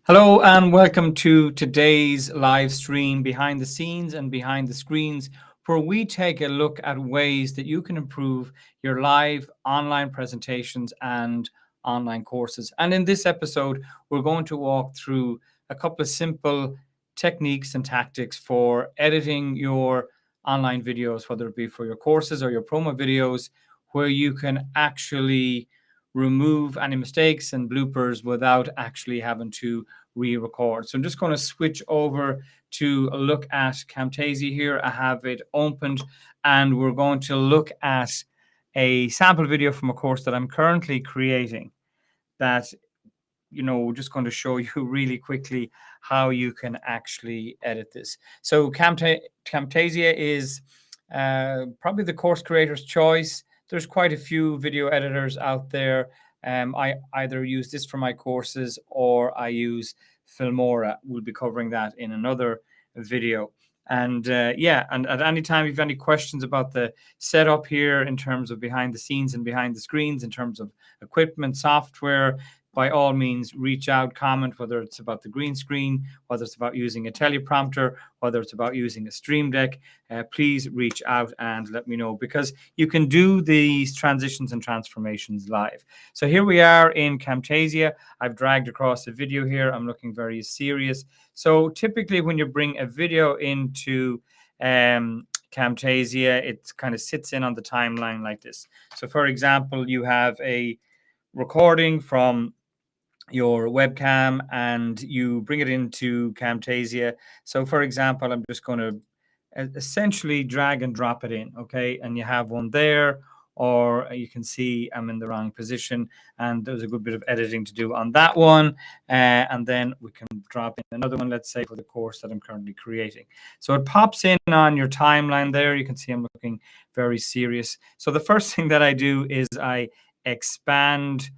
Hello and welcome to today's live stream behind the scenes and behind the screens, where we take a look at ways that you can improve your live online presentations and online courses. And in this episode, we're going to walk through a couple of simple techniques and tactics for editing your online videos, whether it be for your courses or your promo videos, where you can actually remove any mistakes and bloopers without actually having to re-record. So I'm just going to switch over to look at Camtasia here. I have it opened and we're going to look at a sample video from a course that I'm currently creating that, we're just going to show you really quickly how you can actually edit this. So Camtasia is probably the course creator's choice. There's quite a few video editors out there. I either use this for my courses or I use Filmora. We'll be covering that in another video. And and at any time, if you have any questions about the setup here in terms of behind the scenes and behind the screens, in terms of equipment, software, by all means, reach out, comment, whether it's about the green screen, whether it's about using a teleprompter, whether it's about using a Stream Deck. Please reach out and let me know, because you can do these transitions and transformations live. So here we are in Camtasia. I've dragged across a video here. I'm looking very serious. So typically when you bring a video into Camtasia, it kind of sits in on the timeline like this. So for example, you have a recording from your webcam and you bring it into Camtasia. So for example, I'm just going to essentially drag and drop it in, okay? And you have one there, or you can see I'm in the wrong position and there's a good bit of editing to do on that one. And then we can drop in another one, let's say for the course that I'm currently creating. So it pops in on your timeline there. You can see I'm looking very serious. So the first thing that I do is I expand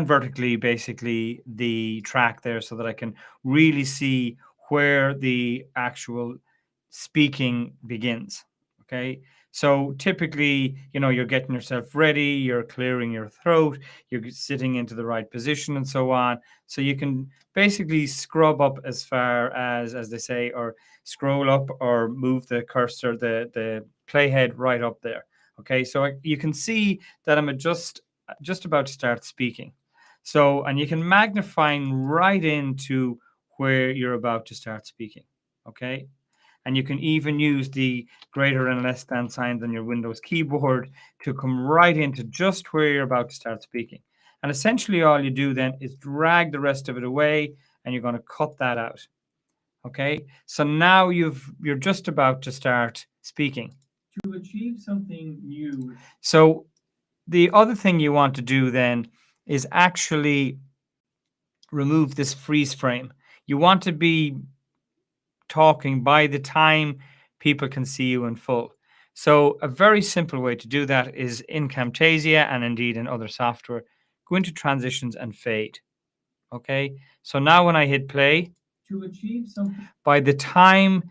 vertically, basically, the track there so that I can really see where the actual speaking begins. Okay. So typically, you're getting yourself ready, you're clearing your throat, you're sitting into the right position and so on. So you can basically scrub up as far as they say, or scroll up or move the cursor, the playhead right up there. Okay. So you can see that I'm just about to start speaking. So, and you can magnify right into where you're about to start speaking. Okay. And you can even use the greater and less than signs on your Windows keyboard to come right into just where you're about to start speaking. And essentially all you do then is drag the rest of it away and you're going to cut that out. Okay. So now you're just about to start speaking. To achieve something new. So the other thing you want to do then is actually remove this freeze frame. You want to be talking by the time people can see you in full. So a very simple way to do that is in Camtasia and indeed in other software, go into transitions and fade. Okay. So now when I hit play, to achieve something, by the time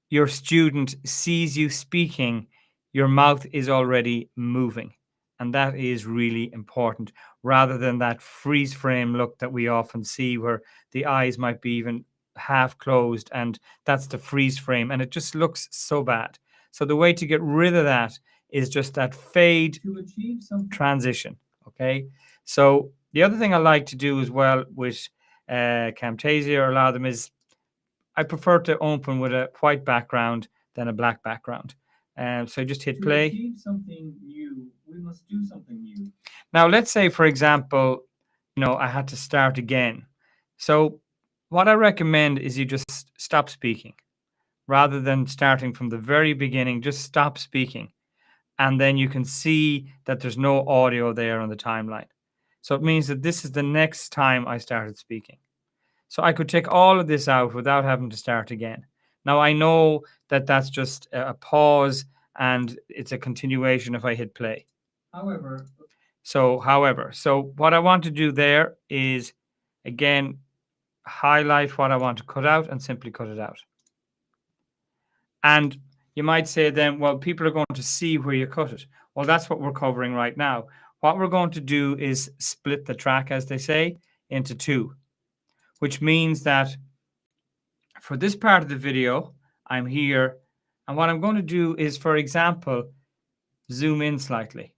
your student sees you speaking, your mouth is already moving. And that is really important, rather than that freeze frame look that we often see where the eyes might be even half closed, and that's the freeze frame, and it just looks so bad. So the way to get rid of that is just that fade to achieve some transition. Okay. So the other thing I like to do as well with Camtasia, or a lot of them, is I prefer to open with a white background than a black background. So just hit play. To achieve something new, we must do something new. Now, let's say, for example, I had to start again. So what I recommend is you just stop speaking. Rather than starting from the very beginning, just stop speaking. And then you can see that there's no audio there on the timeline. So it means that this is the next time I started speaking. So I could take all of this out without having to start again. Now I know that that's just a pause and it's a continuation if I hit play. However, so what I want to do there is, again, highlight what I want to cut out and simply cut it out. And you might say then, well, people are going to see where you cut it. Well, that's what we're covering right now. What we're going to do is split the track, as they say, into two, which means that for this part of the video, I'm here. And what I'm going to do is, for example, zoom in slightly.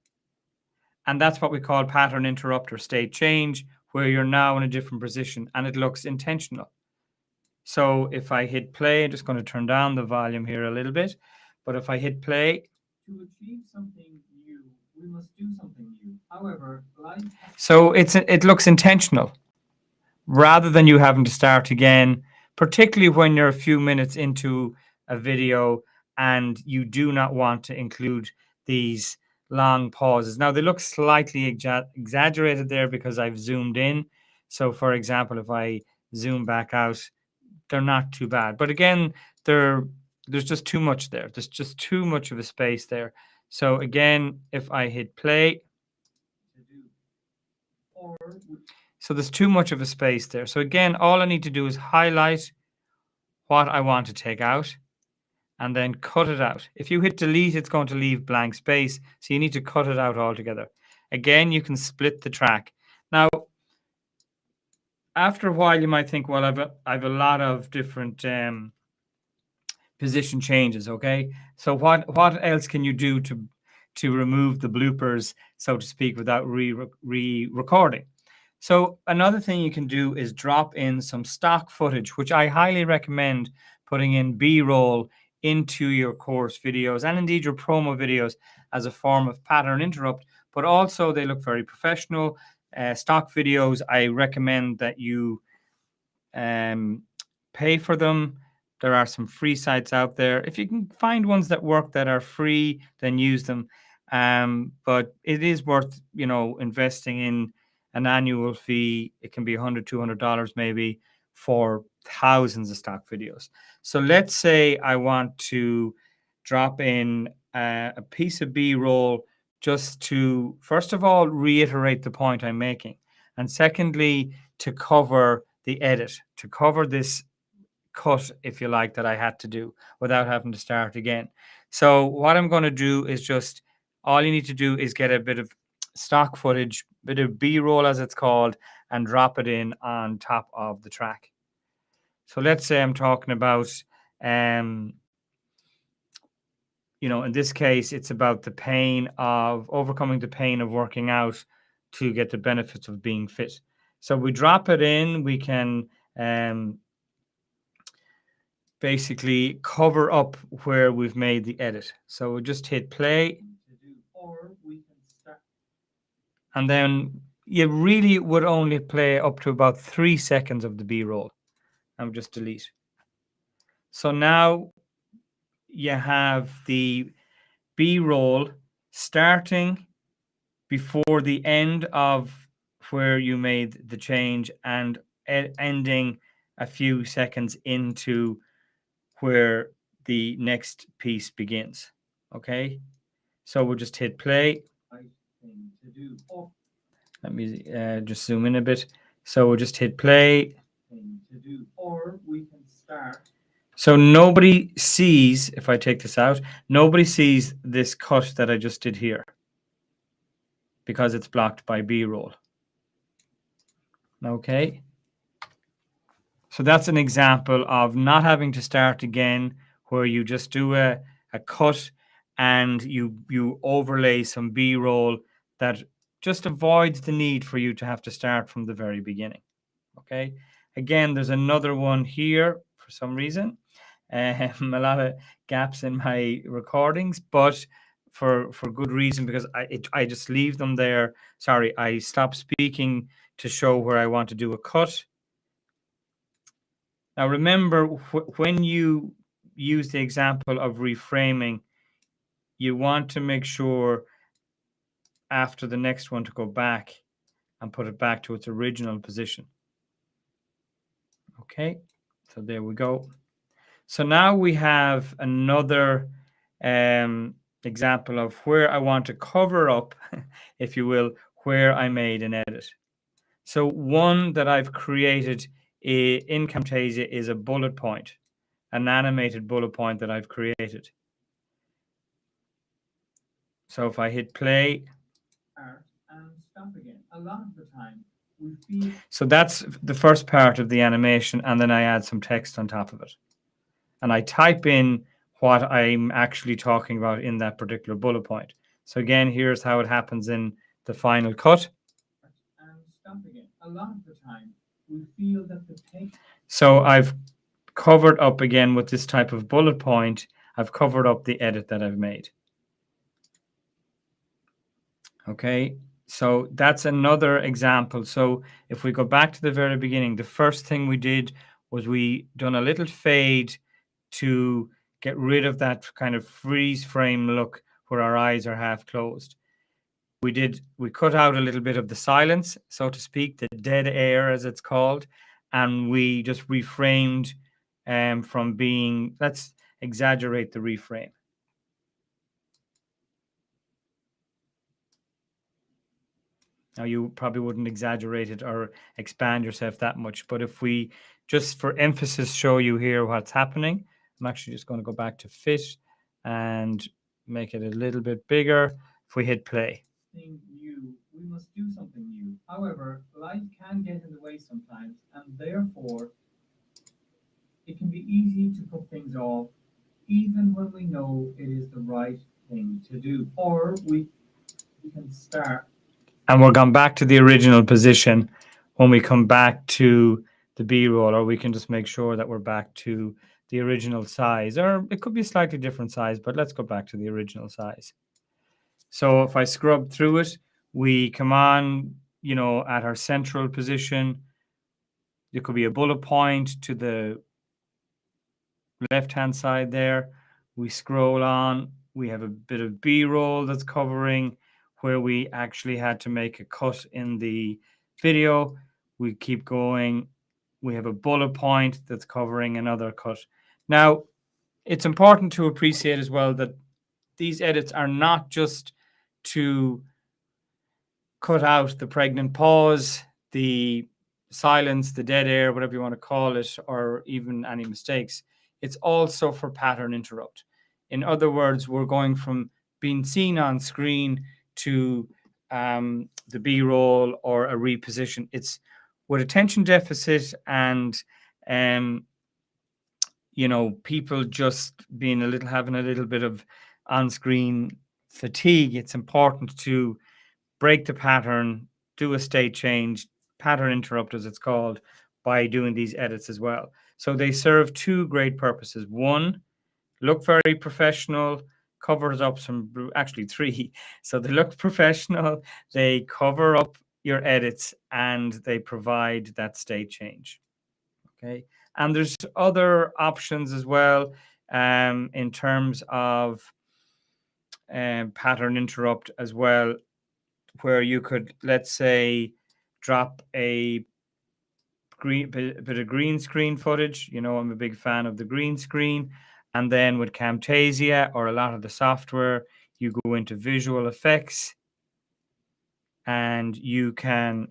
And that's what we call pattern interrupt or state change, where you're now in a different position and it looks intentional. So if I hit play, I'm just going to turn down the volume here a little bit. But if I hit play, to achieve something new, we must do something new. However, so it looks intentional rather than you having to start again, particularly when you're a few minutes into a video and you do not want to include these long pauses. Now, they look slightly exaggerated there because I've zoomed in. So, for example, if I zoom back out, they're not too bad. But again, there's just too much there. There's just too much of a space there. So again, if I hit play, so there's too much of a space there. So again, all I need to do is highlight what I want to take out and then cut it out. If you hit delete, it's going to leave blank space. So you need to cut it out altogether. Again, you can split the track. Now, after a while, you might think, well, I've a lot of different position changes. Okay, so what else can you do to remove the bloopers, so to speak, without re-recording? So another thing you can do is drop in some stock footage, which I highly recommend putting in B-roll into your course videos and indeed your promo videos as a form of pattern interrupt, but also they look very professional. Stock videos, I recommend that you pay for them. There are some free sites out there. If you can find ones that work that are free, then use them. But it is worth, investing in an annual fee. It can be $100, $200 maybe for thousands of stock videos. So let's say I want to drop in a piece of B-roll just to, first of all, reiterate the point I'm making. And secondly, to cover the edit, to cover this cut, if you like, that I had to do without having to start again. So what I'm going to do is just, all you need to do is get a bit of stock footage, bit of B-roll as it's called, and drop it in on top of the track. So let's say I'm talking about, in this case, it's about the pain of overcoming the pain of working out to get the benefits of being fit. So we drop it in, we can basically cover up where we've made the edit. So we'll just hit play. And then you really would only play up to about 3 seconds of the B-roll. And just delete. So now you have the B-roll starting before the end of where you made the change and ending a few seconds into where the next piece begins. Okay, so we'll just hit play. Let me just zoom in a bit. So we'll just hit play. Or we can start. So nobody sees, if I take this out, nobody sees this cut that I just did here because it's blocked by B-roll. Okay. So that's an example of not having to start again, where you just do a cut and you overlay some B-roll that just avoids the need for you to have to start from the very beginning. Okay. Again, there's another one here for some reason. A lot of gaps in my recordings, but for good reason, because I just leave them there. Sorry, I stop speaking to show where I want to do a cut. Now, remember, when you use the example of reframing, you want to make sure after the next one to go back and put it back to its original position. Okay, so there we go. So now we have another example of where I want to cover up, if you will, where I made an edit. So one that I've created in Camtasia is a bullet point, an animated bullet point that I've created. So if I hit play, and stop again, a lot of the time we feel. So that's the first part of the animation, and then I add some text on top of it. And I type in what I'm actually talking about in that particular bullet point. So again, here's how it happens in the final cut. And stop again. A lot of the time, we feel that the text. So I've covered up again with this type of bullet point. I've covered up the edit that I've made. Okay, so that's another example. So if we go back to the very beginning, the first thing we did was we done a little fade to get rid of that kind of freeze frame look where our eyes are half closed. We cut out a little bit of the silence, so to speak, the dead air as it's called, and we just reframed from being, let's exaggerate the reframe. Now, you probably wouldn't exaggerate it or expand yourself that much, but if we just for emphasis show you here what's happening, I'm actually just going to go back to fit and make it a little bit bigger. If we hit play. New, we must do something new. However, life can get in the way sometimes, and therefore it can be easy to put things off, even when we know it is the right thing to do. Or we can start. And we're gone back to the original position when we come back to the B-roll, or we can just make sure that we're back to the original size, or it could be a slightly different size, but let's go back to the original size. So if I scrub through it, we come on, you know, at our central position. There could be a bullet point to the left-hand side there. We scroll on. We have a bit of B-roll that's covering where we actually had to make a cut in the video. We keep going. We have a bullet point that's covering another cut. Now, it's important to appreciate as well that these edits are not just to cut out the pregnant pause, the silence, the dead air, whatever you want to call it, or even any mistakes. It's also for pattern interrupt. In other words, we're going from being seen on screen to the B-roll or a reposition. It's with attention deficit and you know, people just being having a little bit of on-screen fatigue. It's important to break the pattern, do a state change, pattern interrupt as it's called, by doing these edits as well. So they serve two great purposes. One, look very professional, covers up actually three. So they look professional, they cover up your edits, and they provide that state change. Okay. And there's other options as well in terms of pattern interrupt as well, where you could, let's say, drop a bit of green screen footage. You know, I'm a big fan of the green screen. And then with Camtasia or a lot of the software, you go into visual effects and you can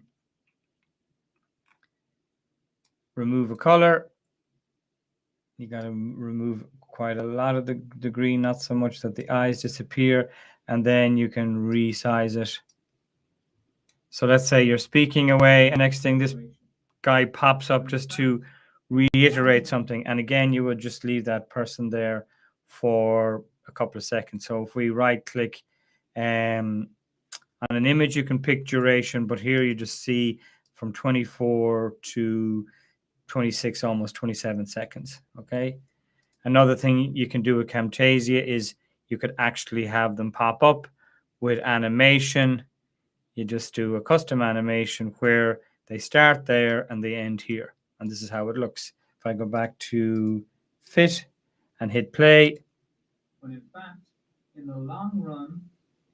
remove a color. You got to remove quite a lot of the green, not so much that the eyes disappear. And then you can resize it. So let's say you're speaking away, and next thing this guy pops up just to reiterate something. And again, you would just leave that person there for a couple of seconds. So if we right click on an image, you can pick duration, but here you just see from 24 to 26, almost 27 seconds. Okay. Another thing you can do with Camtasia is you could actually have them pop up with animation. You just do a custom animation where they start there and they end here. And this is how it looks. If I go back to fit and hit play. But in fact, in the long run,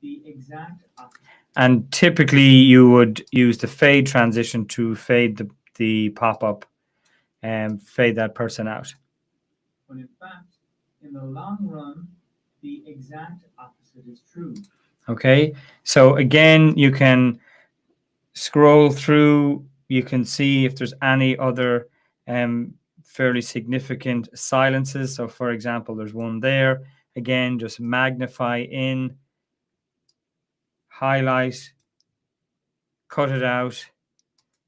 the exact opposite. And typically you would use the fade transition to fade the pop-up and fade that person out. when in fact, in the long run, the exact opposite is true. Okay, so again, you can scroll through, you can see if there's any other um, fairly significant silences. So, for example, there's one there. Again, just magnify in, highlight, cut it out,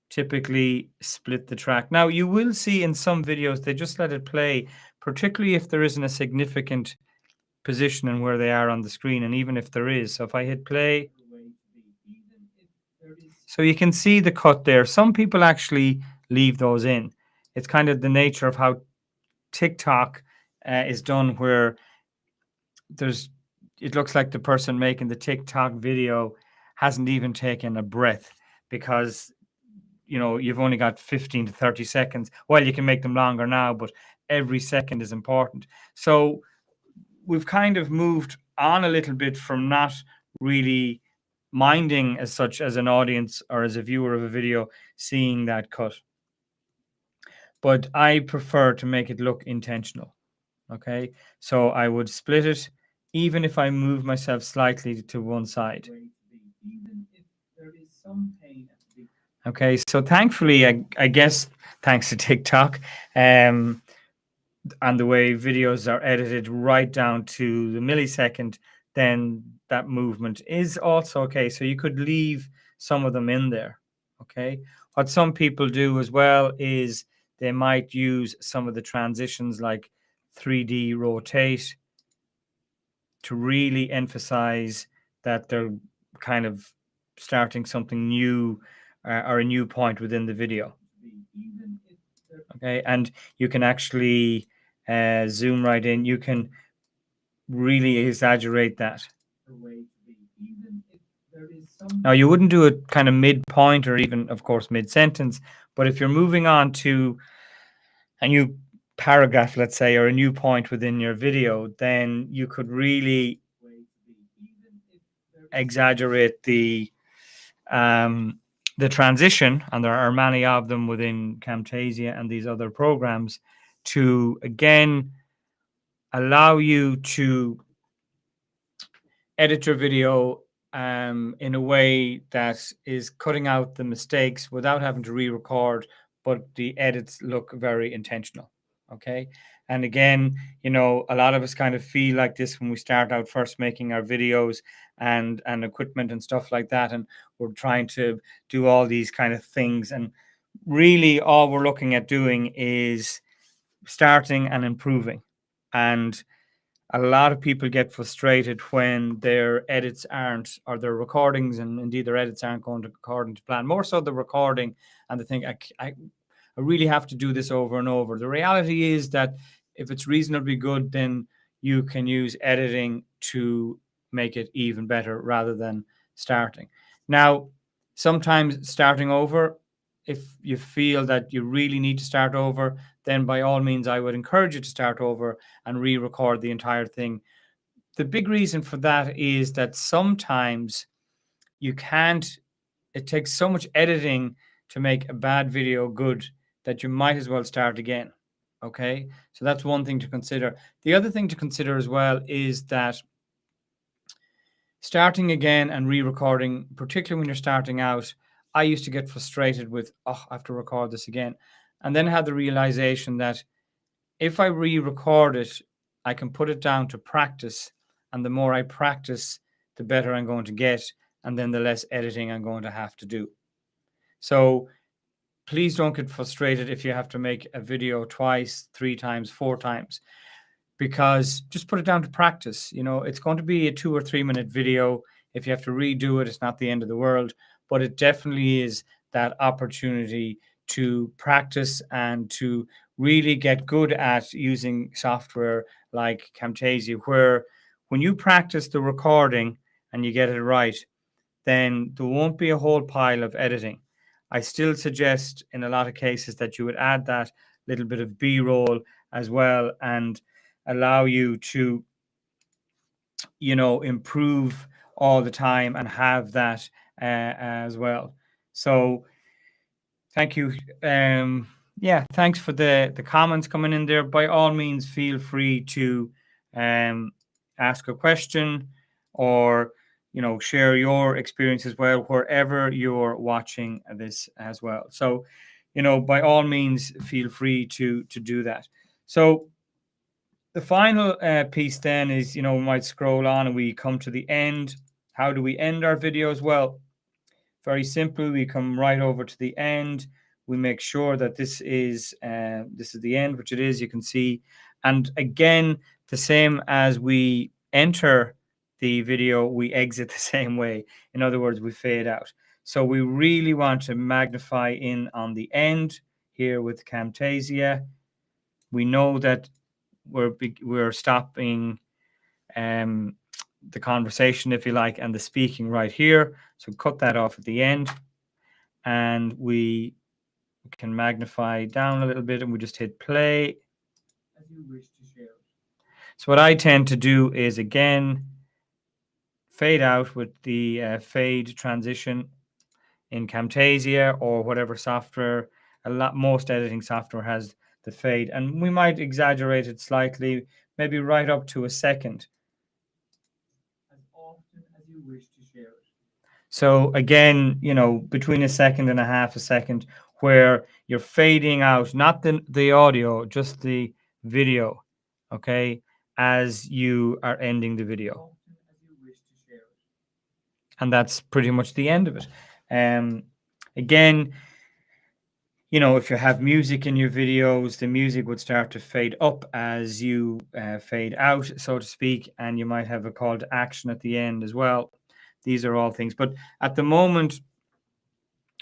typically split the track. Now, you will see in some videos they just let it play, particularly if there isn't a significant position in where they are on the screen, and even if there is. So if I hit play, so you can see the cut there. Some people actually leave those in. It's kind of the nature of how TikTok is done, where there's, it looks like the person making the TikTok video hasn't even taken a breath, because you've only got 15 to 30 seconds. Well, you can make them longer now, but every second is important. So we've kind of moved on a little bit from not really minding as such as an audience or as a viewer of a video seeing that cut. But I prefer to make it look intentional. Okay, so I would split it, even if I move myself slightly to one side. Okay, so thankfully, I guess thanks to TikTok, and the way videos are edited right down to the millisecond, then that movement is also okay. So you could leave some of them in there. Okay, what some people do as well is they might use some of the transitions like 3D rotate to really emphasize that they're kind of starting something new, or a new point within the video. Okay, and you can actually zoom right in. You can really exaggerate that. Now, you wouldn't do it kind of midpoint or even, of course, mid-sentence, but if you're moving on to a new paragraph, let's say, or a new point within your video, then you could really exaggerate the transition, and there are many of them within Camtasia and these other programs, to again allow you to edit your video in a way that is cutting out the mistakes without having to re-record, but the edits look very intentional. Okay. And again, a lot of us kind of feel like this when we start out first making our videos and equipment and stuff like that. And we're trying to do all these kind of things. And really all we're looking at doing is starting and improving. And a lot of people get frustrated when their edits aren't, or their recordings and indeed their edits aren't going according to plan. More so the recording, and they think, I really have to do this over and over. The reality is that if it's reasonably good, then you can use editing to make it even better rather than starting. Now, sometimes starting over, if you feel that you really need to start over, then by all means, I would encourage you to start over and re-record the entire thing. The big reason for that is that sometimes you can't, it takes so much editing to make a bad video good that you might as well start again. Okay, so that's one thing to consider. The other thing to consider as well is that starting again and re-recording, particularly when you're starting out, I used to get frustrated with, oh, I have to record this again, and then had the realization that if I re-record it, I can put it down to practice, and the more I practice, the better I'm going to get, and then the less editing I'm going to have to do. So please don't get frustrated if you have to make a video twice, 3 times, 4 times, because just put it down to practice. It's going to be a 2 or 3 minute video. If you have to redo it, it's not the end of the world, but it definitely is that opportunity to practice and to really get good at using software like Camtasia, where when you practice the recording and you get it right, then there won't be a whole pile of editing. I still suggest in a lot of cases that you would add that little bit of B-roll as well, and allow you to, improve all the time and have that as well. So thank you. yeah, thanks for the comments coming in there. By all means, feel free to um, ask a question or share your experience as well wherever you're watching this as well. So, by all means, feel free to do that. So the final piece then is, we might scroll on and we come to the end. How do we end our videos? Well, very simple. We come right over to the end. We make sure that this is the end, which it is. You can see, and again, the same as we enter the video, we exit the same way. In other words, we fade out. So we really want to magnify in on the end here with Camtasia. We know that we're stopping the conversation, if you like, and the speaking right here. So cut that off at the end, and we can magnify down a little bit, and we just hit play as you wish to share it. So what I tend to do is, again, fade out with the fade transition in Camtasia or whatever software. Most editing software has the fade, and we might exaggerate it slightly, maybe right up to a second, as often as you wish to share it. So again, between a second and a half a second, where you're fading out, not the audio, just the video, okay, as you are ending the video. And that's pretty much the end of it. Again, if you have music in your videos, the music would start to fade up as you fade out, so to speak, and you might have a call to action at the end as well. These are all things. But at the moment,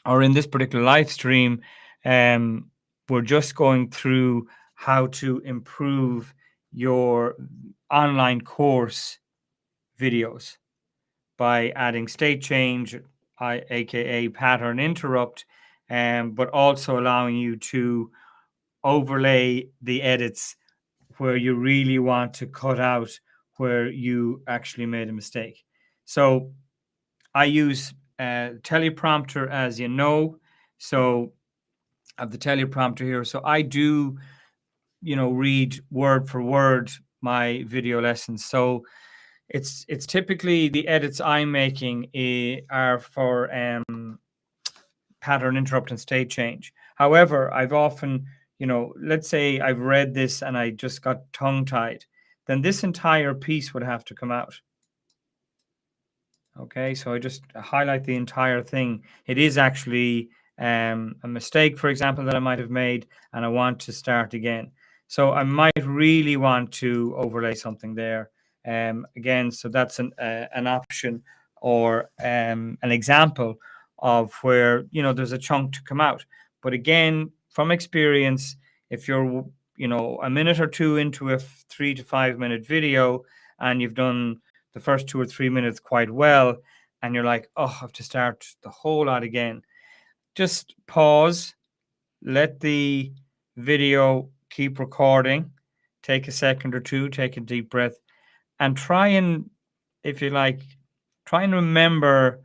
or in this particular live stream, we're just going through how to improve your online course videos by adding state change, aka pattern interrupt, but also allowing you to overlay the edits where you really want to cut out where you actually made a mistake. So I use teleprompter, as you know. So I have the teleprompter here. So I do, read word for word my video lessons. So it's typically the edits I'm making are for pattern interrupt and state change. However, I've often, let's say I've read this and I just got tongue tied, then this entire piece would have to come out. Okay, so I just highlight the entire thing. It is actually a mistake, for example, that I might have made, and I want to start again. So I might really want to overlay something there. Again, so that's an option or an example of where, there's a chunk to come out. But again, from experience, if you're, a minute or two into a 3 to 5 minute video and you've done the first 2 or 3 minutes quite well, and you're like, oh, I have to start the whole lot again, just pause, let the video keep recording, take a second or two, take a deep breath, and try and, if you like, try and remember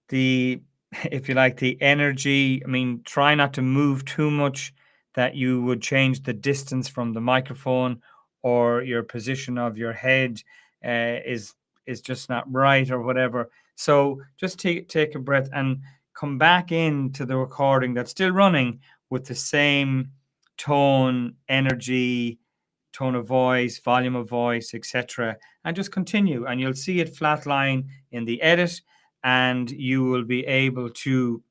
the, if you like, the energy. I mean, try not to move too much that you would change the distance from the microphone, or your position of your head is just not right or whatever. So just take a breath and come back into the recording that's still running with the same tone, energy, tone of voice, volume of voice, etc., and just continue, and you'll see it flatline in the edit, and you will be able to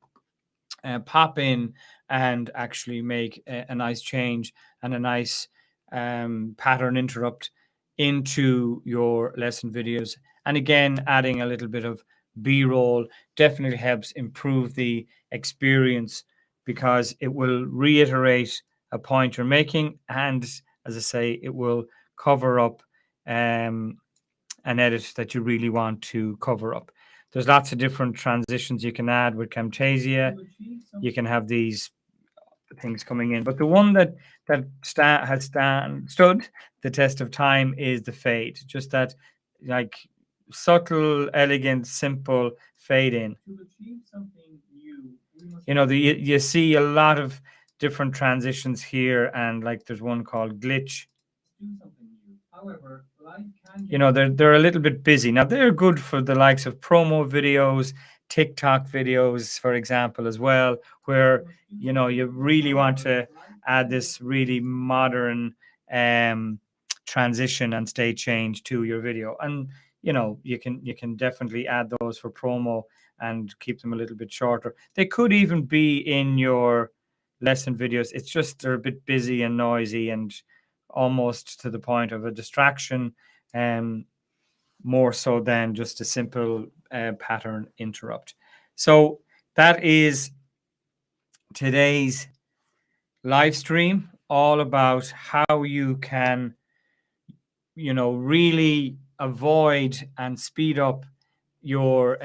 pop in and actually make a nice change and a nice pattern interrupt into your lesson videos. And again, adding a little bit of B-roll definitely helps improve the experience, because it will reiterate a point you're making, and as I say, it will cover up an edit that you really want to cover up. There's lots of different transitions you can add with Camtasia. You can have these things coming in, but the one that has stood the test of time is the fade. Just that, like, subtle, elegant, simple fade in. To achieve something new, you see a lot of different transitions here, and like there's one called glitch. You know, they're a little bit busy. Now they're good for the likes of promo videos, TikTok videos, for example, as well, where you know you really want to add this really modern transition and state change to your video. And you know, you can definitely add those for promo and keep them a little bit shorter. They could even be in your lesson videos. It's just they're a bit busy and noisy and almost to the point of a distraction, um, more so than just a simple pattern interrupt. So that is today's live stream, all about how you can, you know, really avoid and speed up your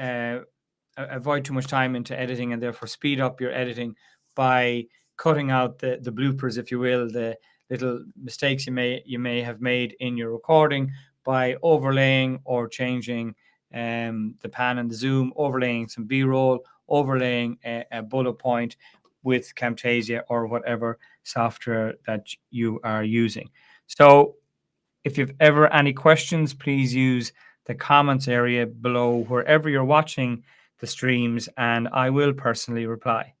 avoid too much time into editing, and therefore speed up your editing by cutting out the bloopers, if you will, the little mistakes you may have made in your recording, by overlaying or changing the pan and the zoom, overlaying some b-roll, overlaying a bullet point with Camtasia or whatever software that you are using. So if you've ever any questions, please use the comments area below wherever you're watching the streams, and I will personally reply.